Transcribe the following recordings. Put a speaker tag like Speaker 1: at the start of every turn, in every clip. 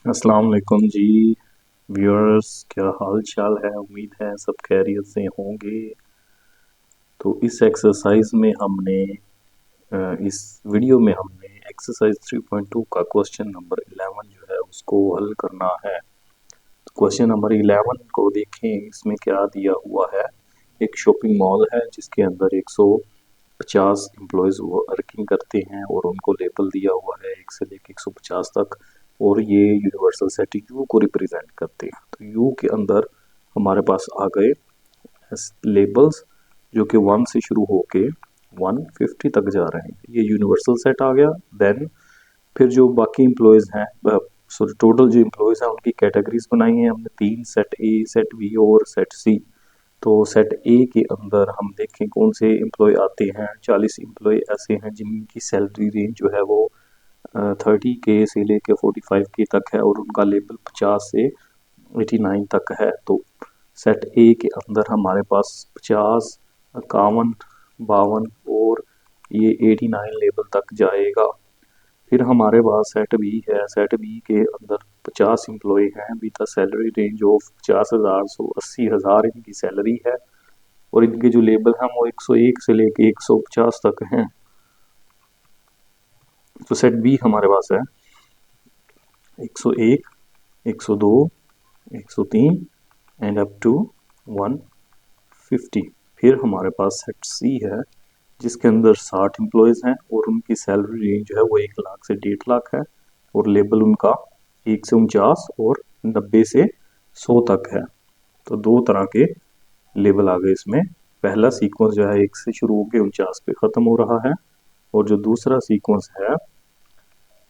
Speaker 1: अस्सलाम वालेकुम जी व्यूअर्स, क्या हाल चाल है। उम्मीद है सब खैरियत से होंगे। तो इस एक्सरसाइज में इस वीडियो में हमने एक्सरसाइज 3.2 का क्वेश्चन नंबर 11 जो है उसको हल करना है। क्वेश्चन नंबर 11 को देखें, इसमें क्या दिया हुआ है। एक शॉपिंग मॉल है जिसके अंदर 150 एम्प्लॉयज़ वर्किंग करते हैं और उनको लेबल दिया हुआ है 1 से लेकर 150 तक, और ये यूनिवर्सल सेट यू को रिप्रेजेंट करते हैं। तो यू के अंदर हमारे पास आ गए लेबल्स जो कि 1 से शुरू होके 150 तक जा रहे हैं। ये यूनिवर्सल सेट आ गया। देन फिर जो बाकी एम्प्लॉयज़ हैं, सॉरी टोटल जो एम्प्लॉयज़ हैं उनकी कैटेगरीज बनाई हैं हमने 3, सेट ए, सेट बी और सेट सी। तो सेट ए के अंदर हम देखें कौन से एम्प्लॉय आते हैं। 40 एम्प्लॉय ऐसे हैं जिनकी सैलरी रेंज जो है वो 30K से लेके 45K तक है और उनका लेवल 50 से 89 तक है। तो सेट ए के अंदर हमारे पास 50, 51, 52 और ये 89 लेवल तक जाएगा। फिर हमारे पास सेट बी है। सेट बी के अंदर 50 एम्प्लॉय हैं विद सैलरी रेंज ऑफ 50,000 से 80,000 इनकी सैलरी है, और इनके जो लेबल हैं वो 101 से लेके 150 तक हैं। तो सेट बी हमारे पास है 101, 102, 103 एंड अप टू 150। फिर हमारे पास सेट सी है जिसके अंदर 60 एम्प्लॉयज़ हैं और उनकी सैलरी रेंज जो है वो 1 लाख से 1.5 लाख है, और लेबल उनका 1 से 49 और 90 से 100 तक है। तो दो तरह के लेबल आ गए इसमें। पहला सीक्वेंस जो है 1 से शुरू होकर 49 पे ख़त्म हो रहा है, और जो दूसरा सीक्वेंस है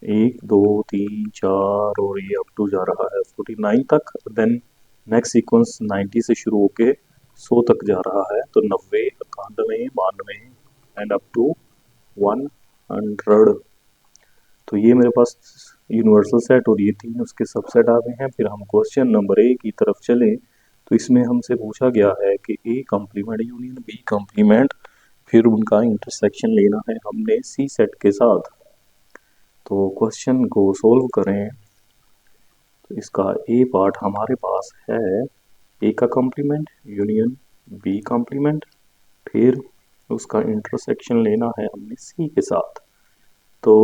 Speaker 1: 1, 2, 3, 4 और ये अप टू जा रहा है 49 तक। देन नेक्स्ट सीक्वेंस 90 से शुरू होके 100 तक जा रहा है। तो 90, 91, 92 एंड अप टू 100। तो ये मेरे पास यूनिवर्सल सेट और ये 3 उसके सबसेट आ गए हैं। फिर हम क्वेश्चन नंबर ए की तरफ चलें तो इसमें हमसे पूछा गया है कि A complement union B complement, फिर उनका इंटरसेक्शन लेना है हमने सी सेट के साथ। तो क्वेश्चन को सोल्व करें तो इसका ए पार्ट हमारे पास है ए का कॉम्प्लीमेंट यूनियन बी कॉम्प्लीमेंट, फिर उसका इंटरसेक्शन लेना है हमने सी के साथ। तो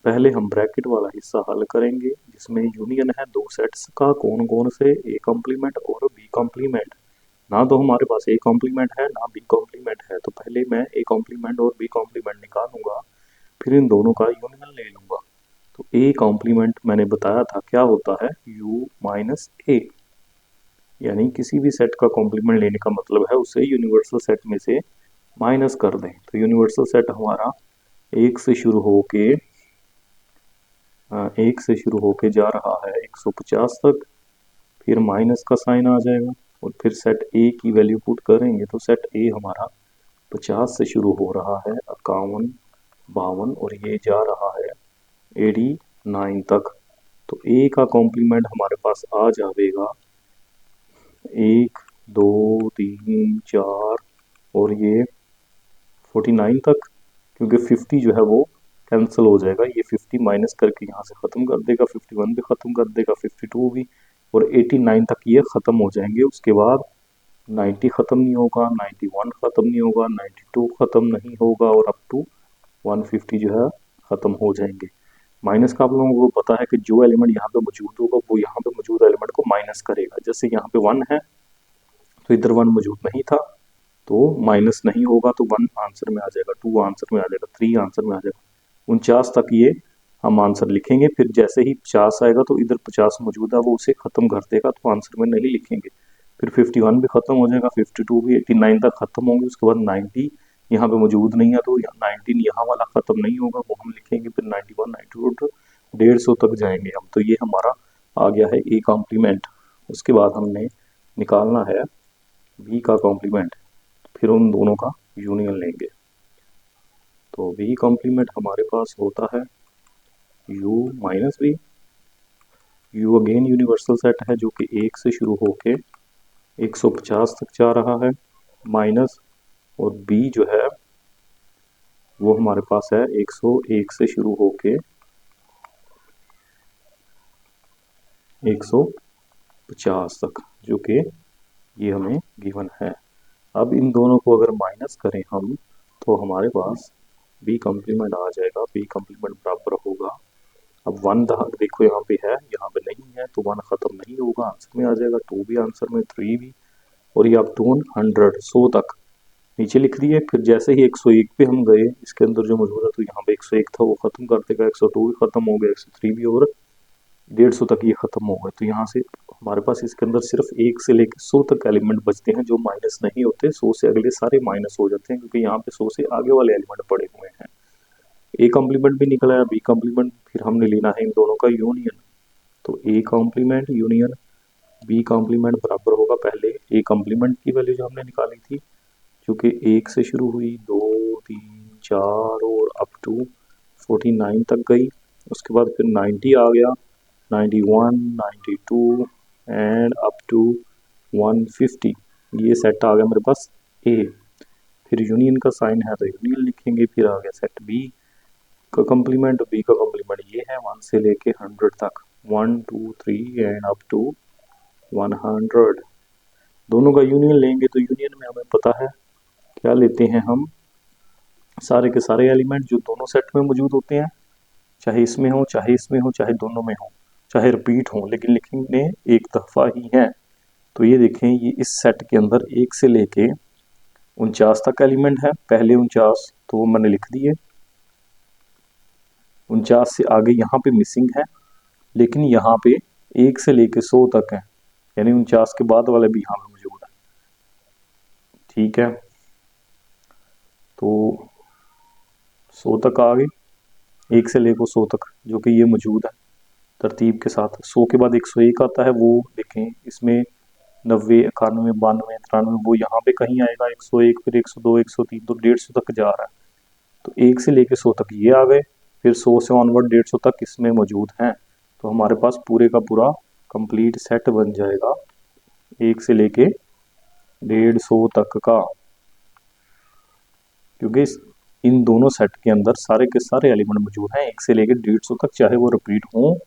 Speaker 1: पहले हम ब्रैकेट वाला हिस्सा हल करेंगे जिसमें यूनियन है दो सेट्स का, कौन कौन से, ए कॉम्प्लीमेंट और बी कॉम्प्लीमेंट। ना तो हमारे पास ए कॉम्प्लीमेंट है ना बी कॉम्प्लीमेंट है, तो पहले मैं ए कॉम्प्लीमेंट और बी कॉम्प्लीमेंट निकालूंगा, फिर इन दोनों का यूनियन ले लूंगा। तो ए कॉम्प्लीमेंट मैंने बताया था क्या होता है, यू माइनस ए, यानी किसी भी सेट का कॉम्प्लीमेंट लेने का मतलब है उसे यूनिवर्सल सेट में से माइनस कर दें। तो यूनिवर्सल सेट हमारा एक से शुरू होके जा रहा है 150 तक, फिर माइनस का साइन आ जाएगा और फिर सेट ए की वैल्यू पुट करेंगे तो सेट ए हमारा 50 से शुरू हो रहा है 51, 52 और ये जा रहा है 89 तक। तो ए का कॉम्प्लीमेंट हमारे पास आ जाएगा 1, 2, 3, 4 और ये 49 तक, क्योंकि 50 जो है वो कैंसिल हो जाएगा। ये 50 माइनस करके यहाँ से ख़त्म कर देगा, 51 भी ख़त्म कर देगा, 52 भी, और 89 तक ये ख़त्म हो जाएंगे। उसके बाद 90 ख़त्म नहीं होगा, 91 ख़त्म नहीं होगा, 92 ख़त्म नहीं होगा और अप टू 150 जो है ख़त्म हो जाएंगे। माइनस का आप लोगों को पता है कि जो एलिमेंट यहाँ पे मौजूद होगा वो यहाँ पे मौजूद एलिमेंट को माइनस करेगा। जैसे यहाँ पे 1 है तो इधर 1 मौजूद नहीं था तो माइनस नहीं होगा, तो 1 आंसर में आ जाएगा, 2 आंसर में आ जाएगा, 3 आंसर में आ जाएगा, 49 तक ये हम आंसर लिखेंगे। फिर जैसे ही 50 आएगा तो इधर 50 मौजूद है वो उसे ख़त्म कर देगा, तो आंसर में नहीं लिखेंगे। फिर 51 भी ख़त्म हो जाएगा, 52 भी, 89 तक ख़त्म होंगे। उसके बाद 90 यहाँ पे मौजूद नहीं है तो 19 यहाँ वाला ख़त्म नहीं होगा, वो हम लिखेंगे। फिर 91, 92, 150 तक जाएंगे हम। तो ये हमारा आ गया है ए कॉम्प्लीमेंट। उसके बाद हमने निकालना है बी का कॉम्प्लीमेंट, फिर उन दोनों का यूनियन लेंगे। तो बी कॉम्प्लीमेंट हमारे पास होता है u minus B. U again universal set है जो कि 1 से शुरू होके 150 तक जा रहा है, माइनस, और b जो है वो हमारे पास है 101 से शुरू होके 150 तक, जो कि ये हमें गिवन है। अब इन दोनों को अगर माइनस करें हम, तो हमारे पास बी कॉम्प्लीमेंट आ जाएगा। बी कॉम्प्लीमेंट बराबर होगा, अब 1 देखो यहाँ पे है, यहाँ पे नहीं है, तो 1 खत्म नहीं होगा, आंसर में आ जाएगा 2 भी आंसर में, 3 भी, और ये अब 200 100 तक नीचे लिख दिए। फिर जैसे ही 101 पे हम गए, इसके अंदर जो मौजूद है, तो यहाँ पे 101 था वो खत्म कर देगा, 102 भी खत्म हो गया, 103 भी, और 150 तक ये खत्म हो गए। तो यहाँ से हमारे पास इसके अंदर सिर्फ 1 से लेकर 100 तक एलिमेंट बचते हैं जो माइनस नहीं होते। 100 से अगले सारे माइनस हो जाते हैं, क्योंकि यहाँ पे 100 से आगे वाले एलिमेंट पड़े हुए हैं। ए कॉम्प्लीमेंट भी निकला है, बी कॉम्प्लीमेंट, फिर हमने लेना है इन दोनों का यूनियन। तो A complement union B complement बराबर होगा, पहले ए कॉम्प्लीमेंट की वैल्यू जो हमने निकाली थी, जो कि 1 से शुरू हुई, 2 3 4 और अप टू 49 तक गई। उसके बाद फिर 90 आ गया, 91 92 एंड अप टू 150, ये सेट आ गया मेरे पास ए। फिर यूनियन का साइन है तो यूनियन लिखेंगे। फिर आ गया सेट बी का कॉम्प्लीमेंट, बी का कॉम्प्लीमेंट ये है 1 से लेके 100 तक, 1 2 3 एंड अप टू 100। दोनों का यूनियन लेंगे तो यूनियन में हमें पता है क्या लेते हैं हम, सारे के सारे एलिमेंट जो दोनों सेट में मौजूद होते हैं, चाहे इसमें हो चाहे इसमें हो चाहे दोनों में हो चाहे रिपीट हो, लेकिन लिखने एक दफ़ा ही है। तो ये देखें, ये इस सेट के अंदर 1 से लेके 49 तक एलिमेंट है। पहले 49 तो वो मैंने लिख दिए, 49 से आगे यहाँ पे मिसिंग है, लेकिन यहाँ पे 1 से लेके 100 तक है, यानी 49 के बाद वाले भी यहाँ पे मौजूद है। ठीक है, तो 100 तक आ गए, 1 से लेकर 100 तक जो कि ये मौजूद है तरतीब के साथ। 100 के बाद 101 आता है, वो देखें इसमें 90 91 92 93 वो यहाँ पे कहीं आएगा, 101 फिर 102 103, तो 150 तक जा रहा है। तो 1 से लेके 100 तक ये आ गए, फिर 100 से ऑनवर्ड 150 तक इसमें मौजूद हैं। तो हमारे पास पूरे का पूरा कंप्लीट सेट बन जाएगा 1 से लेके 150 तक का, क्योंकि इन दोनों सेट के अंदर सारे के सारे एलिमेंट मौजूद हैं 1 से लेके 150 तक, चाहे वो रिपीट हो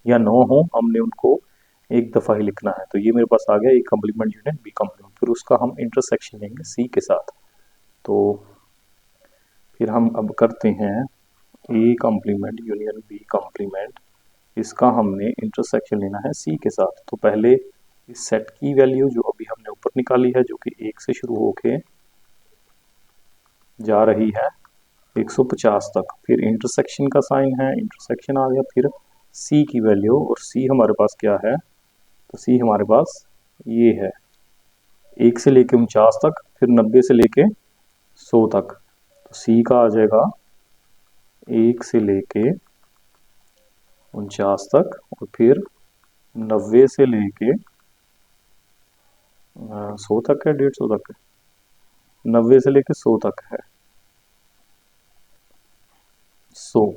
Speaker 1: या ना हो, हमने उनको एक दफ़ा ही लिखना है। तो ये मेरे पास आ गया A complement union B complement. फिर उसका हम इंटरसेक्शन लेंगे सी के साथ। तो फिर हम अब करते हैं A complement union B complement, इसका हमने इंटरसेक्शन लेना है सी के साथ। तो पहले इस सेट की वैल्यू जो अभी हमने ऊपर निकाली है, जो कि 1 से शुरू होके जा रही है 150 तक, फिर इंटरसेक्शन का साइन है, इंटरसेक्शन आ गया, फिर सी की वैल्यू, और सी हमारे पास क्या है, तो सी हमारे पास ये है 1 से लेके 49 तक, फिर 90 से लेके 100 तक। तो सी का आ जाएगा 1 से लेके 49 तक, और फिर 90 से लेके 100 तक है, 150 तक है, 90 से लेके 100 तक है 100।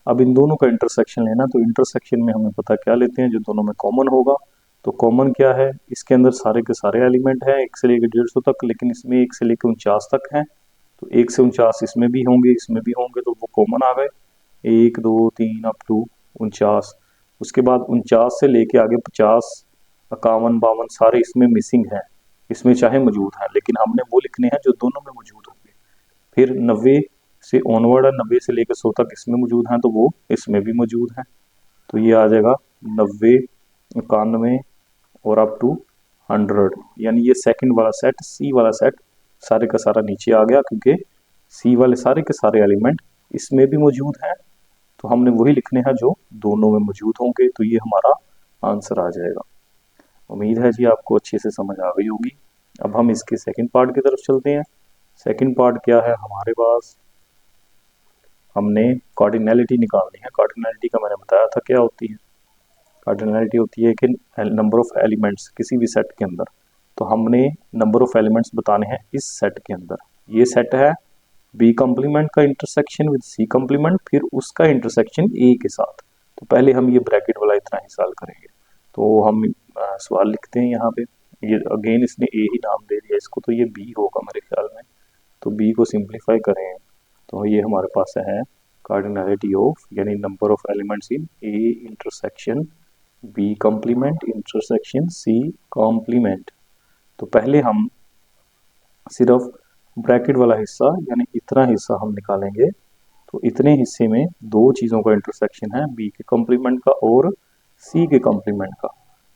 Speaker 1: अब इन दोनों का इंटरसेक्शन लेना, तो इंटरसेक्शन में हमें पता क्या लेते हैं, जो दोनों में कॉमन होगा। तो कॉमन क्या है, इसके अंदर सारे के सारे एलिमेंट हैं 1 से लेके 150 तक, लेकिन इसमें 1 से लेके 49 तक है। तो 1 से 49 इसमें भी होंगे इसमें भी होंगे, तो वो कॉमन आ गए, 1 2 3 अप टू 49। उसके बाद 49 से लेके आगे 50 51 52 सारे इसमें मिसिंग हैं, इसमें चाहे मौजूद हैं, लेकिन हमने वो लिखने हैं जो दोनों में मौजूद होंगे। फिर 90 से ऑनवर्ड है, 90 से लेकर 100 तक इसमें मौजूद हैं, तो वो इसमें भी मौजूद हैं। तो ये आ जाएगा 90 91 और अप टू 100, यानी ये सेकंड वाला सेट सी वाला सेट सारे का सारा नीचे आ गया, क्योंकि सी वाले सारे के सारे एलिमेंट इसमें भी मौजूद हैं। तो हमने वही लिखने हैं जो दोनों में मौजूद होंगे, तो ये हमारा आंसर आ जाएगा। उम्मीद है जी आपको अच्छे से समझ आ गई होगी। अब हम इसके सेकंड पार्ट की तरफ चलते हैं। सेकंड पार्ट क्या है हमारे पास, हमने कार्डिनैलिटी निकालनी है। कार्डिनैलिटी का मैंने बताया था क्या होती है, कार्डिनैलिटी होती है कि नंबर ऑफ एलिमेंट्स किसी भी सेट के अंदर, तो हमने नंबर ऑफ एलिमेंट्स बताने हैं इस सेट के अंदर। ये सेट है बी कॉम्प्लीमेंट का इंटरसेक्शन विद सी कॉम्प्लीमेंट, फिर उसका इंटरसेक्शन ए के साथ। तो पहले हम ये ब्रैकेट वाला इतना ही सॉल्व करेंगे। तो हम सवाल लिखते हैं यहाँ पे, ये अगेन इसने ए ही नाम दे दिया इसको, तो ये बी होगा मेरे ख्याल में। तो बी को सिंप्लीफाई करें तो ये हमारे पास है कार्डिनैलिटी ऑफ, यानी number of elements in A intersection B complement intersection C complement. तो पहले हम सिर्फ ब्रैकेट वाला हिस्सा यानी इतना हिस्सा हम निकालेंगे। तो इतने हिस्से में दो चीज़ों का इंटरसेक्शन है, बी के कॉम्प्लीमेंट का और सी के कॉम्प्लीमेंट का।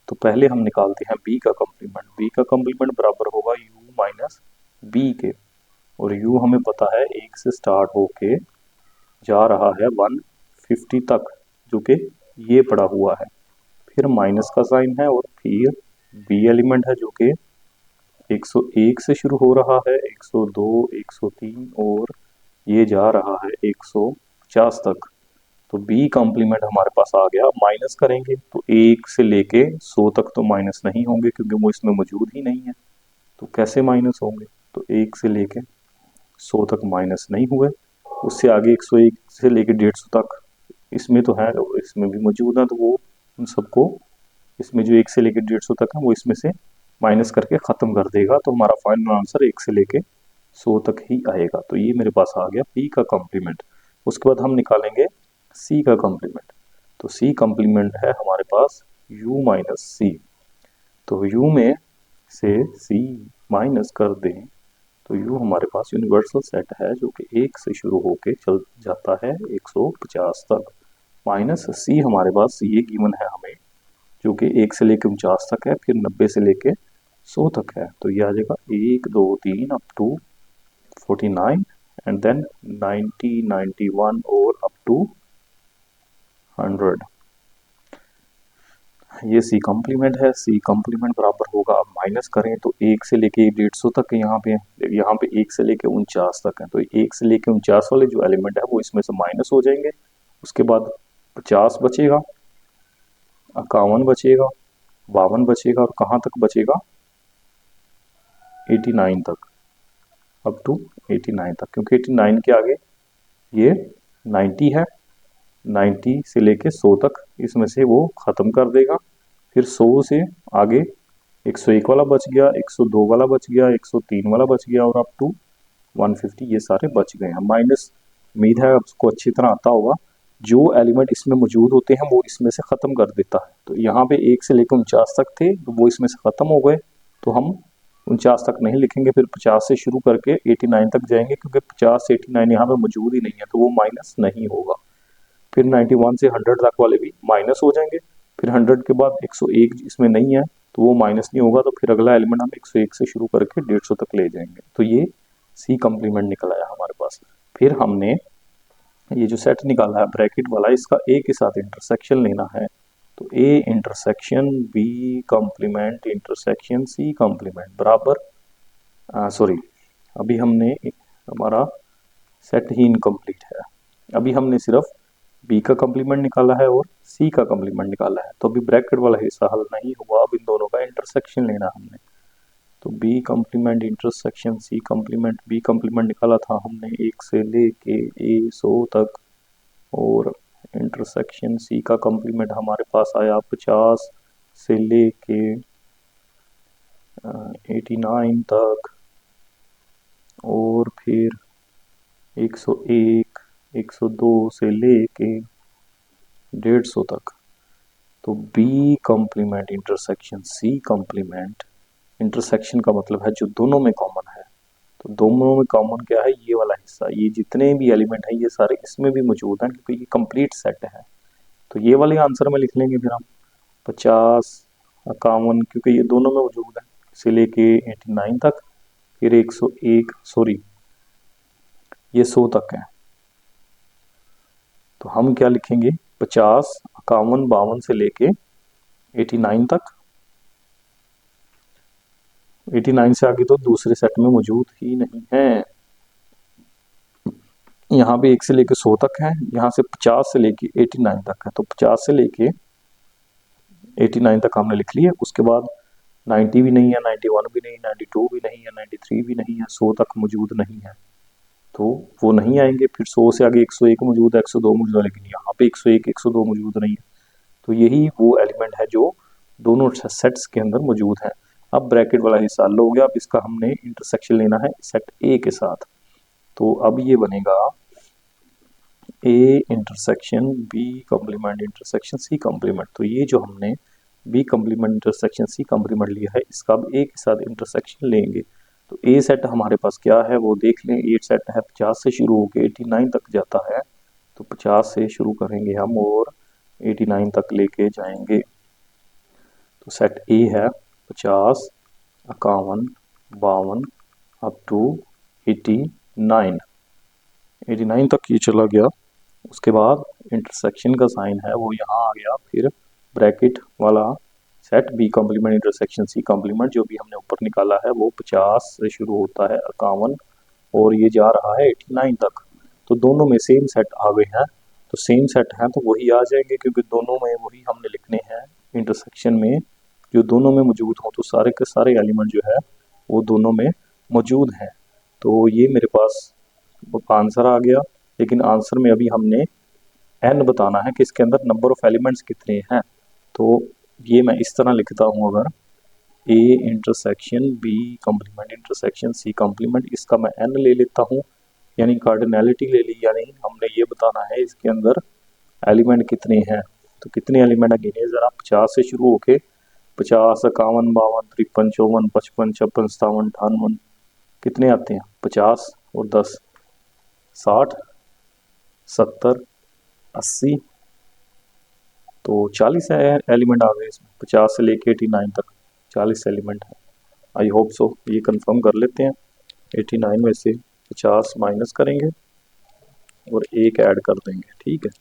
Speaker 1: तो पहले हम निकालते हैं बी का कॉम्प्लीमेंट। बी का कॉम्प्लीमेंट बराबर होगा यू माइनस बी के, और यू हमें पता है एक से स्टार्ट होके जा रहा है 150 तक, जो कि ये पड़ा हुआ है। फिर माइनस का साइन है और फिर बी एलिमेंट है जो कि 101 से शुरू हो रहा है, 102, 103 और ये जा रहा है 150 तक। तो बी कॉम्प्लीमेंट हमारे पास आ गया। माइनस करेंगे तो 1 से लेके 100 तक तो माइनस नहीं होंगे क्योंकि वो इसमें मौजूद ही नहीं है। तो कैसे माइनस होंगे? तो 1 से लेके 100 तक माइनस नहीं हुए। उससे आगे 101 से लेके 150 तक इसमें तो है, इसमें भी मौजूद है, तो वो उन सबको इसमें जो 1 से लेके 150 तक है वो इसमें से माइनस करके ख़त्म कर देगा। तो हमारा फाइनल आंसर 1 से लेके 100 तक ही आएगा। तो ये मेरे पास आ गया बी का कॉम्प्लीमेंट। उसके बाद हम निकालेंगे सी का कॉम्प्लीमेंट। तो सी कॉम्प्लीमेंट है हमारे पास u माइनस सी। तो u में से c माइनस कर दें तो u हमारे पास यूनिवर्सल सेट है जो कि 1 से शुरू होके चल जाता है 150 तक। माइनस c हमारे पास ये गिवन है हमें, जो कि 1 से लेके 49 तक है, फिर 90 से लेके 100 तक है। तो ये आ जाएगा 1 2 3 अप टू 49 एंड देन 90 91 और अप टू 100। ये सी कॉम्प्लीमेंट है। सी कॉम्प्लीमेंट बराबर होगा, अब माइनस करें तो 1 से लेके 150 तक यहाँ पे 1 से लेके 49 तक है। तो 1 से लेके 49 वाले जो एलिमेंट है वो इसमें से माइनस हो जाएंगे। उसके बाद 50 बचेगा, 51 बचेगा, 52 बचेगा और कहाँ तक बचेगा? 89 तक, अप टू 89 तक, क्योंकि 89 के आगे ये 90 है। 90 से लेके 100 तक इसमें से वो ख़त्म कर देगा। फिर 100 से आगे 101 वाला बच गया, 102 वाला बच गया, 103 वाला बच गया और अप टू 150 ये सारे बच गए हैं। माइनस उम्मीद है आपको अच्छी तरह आता होगा। जो एलिमेंट इसमें मौजूद होते हैं वो इसमें से ख़त्म कर देता है। तो यहाँ पे 1 से लेकर 49 तक थे तो वो इसमें से ख़त्म हो गए, तो हम 49 तक नहीं लिखेंगे, फिर 50 से शुरू करके 89 तक जाएंगे, क्योंकि 50 से 89 यहाँ पे मौजूद ही नहीं है तो वो माइनस नहीं होगा। फिर 91 से 100 तक वाले भी माइनस हो जाएंगे। फिर 100 के बाद 101 इसमें नहीं है तो वो माइनस नहीं होगा। तो फिर अगला एलिमेंट हम 101 से शुरू करके 150 तक ले जाएंगे। तो ये सी कॉम्प्लीमेंट निकल आया हमारे पास। फिर हमने ये जो सेट निकाला है ब्रैकेट वाला, इसका ए के साथ इंटरसेक्शन लेना है। तो A intersection B complement intersection C complement बराबर सॉरी, अभी हमने हमारा सेट ही इनकम्प्लीट है। अभी हमने सिर्फ बी का कॉम्प्लीमेंट निकाला है और सी का कॉम्प्लीमेंट निकाला है। तो अभी ब्रैकेट वाला हिस्सा हल नहीं हुआ, अब इन दोनों का इंटरसेक्शन लेना हमने। तो B complement intersection C complement. B complement निकाला था हमने 1 से लेके ए 100 तक, और इंटरसेक्शन सी का कॉम्प्लीमेंट हमारे पास आया 50 से लेके 89 तक, और फिर 101 102 से लेके 150 तक। तो B complement intersection C complement, intersection का मतलब है जो दोनों में कॉमन है। तो दोनों में कॉमन क्या है? ये वाला हिस्सा, ये जितने भी एलिमेंट हैं ये सारे इसमें भी मौजूद हैं क्योंकि ये कंप्लीट सेट है। तो ये वाले आंसर में लिख लेंगे फिर हम 50 51, क्योंकि ये दोनों में मौजूद है, से लेके 89 तक, फिर 101 सॉरी ये 100 तक है। तो हम क्या लिखेंगे? 50 51 52 से लेके 89 तक। 89 से आगे तो दूसरे सेट में मौजूद ही नहीं है। यहाँ पे 1 से लेके 100 तक है, यहाँ से 50 से लेके 89 तक है। तो 50 से लेके 89 तक हमने लिख लिया। उसके बाद 90 भी नहीं है, 91 भी नहीं, 92 भी नहीं है, 93 भी नहीं है, 100 तक मौजूद नहीं है, तो वो नहीं आएंगे। फिर 100 से आगे 101 मौजूद है, 102 मौजूद है, लेकिन यहाँ पे 101 102 मौजूद नहीं है। तो यही वो एलिमेंट है जो दोनों सेट्स के अंदर मौजूद है। अब ब्रैकेट वाला हिस्सा हल हो गया। अब इसका हमने इंटरसेक्शन लेना है सेट ए के साथ। तो अब ये बनेगा A intersection B complement intersection C complement. तो ये जो हमने B complement intersection C complement लिया है, इसका अब ए के साथ इंटरसेक्शन लेंगे। तो ए सेट हमारे पास क्या है वो देख लें। ए सेट है 50 से शुरू होकर 89 तक जाता है। तो 50 से शुरू करेंगे हम और 89 तक लेके जाएंगे। तो सेट ए है 50, 51, 52 अप टू 89। 89 तक ये चला गया। उसके बाद इंटरसेक्शन का साइन है वो यहाँ आ गया, फिर ब्रैकेट वाला set B complement intersection C complement जो भी हमने ऊपर निकाला है वो 50 से शुरू होता है 51 और ये जा रहा है 89 तक। तो दोनों में सेम सेट आ गए हैं। तो सेम सेट हैं तो वही आ जाएंगे क्योंकि दोनों में वही हमने लिखने हैं। इंटरसेक्शन में जो दोनों में मौजूद हों तो सारे के सारे एलिमेंट जो है वो दोनों में मौजूद हैं। तो ये मेरे पास आंसर आ गया। लेकिन आंसर में अभी हमने एन बताना है कि इसके अंदर नंबर ऑफ एलिमेंट्स कितने हैं। तो ये मैं इस तरह लिखता हूँ, अगर A intersection B complement intersection C complement, इसका मैं एन ले लेता हूँ यानी कार्डिनैलिटी ले ली, यानी हमने ये बताना है इसके अंदर एलिमेंट कितने हैं। तो कितने एलिमेंट गिने ज़रा। 50 से शुरू होके 50, 51, 52, 53, 54, 55, 56, 57, 58 कितने आते हैं 50 और 10 60, 70, 80। तो 40 एलिमेंट आ गए इसमें। 50 से लेके 89 तक 40 एलिमेंट है। I hope so. ये कंफर्म कर लेते हैं। 89 में से 50 माइनस करेंगे और एक ऐड कर देंगे, ठीक है।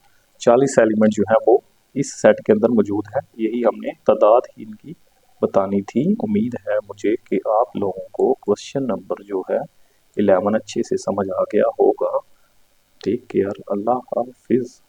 Speaker 1: 40 एलिमेंट जो है वो इस सेट के अंदर मौजूद है। यही हमने तादाद ही इनकी बतानी थी। उम्मीद है मुझे कि आप लोगों को क्वेश्चन नंबर जो है 11 अच्छे से समझ आ गया होगा। टेक केयर, अल्लाह हाफिज़।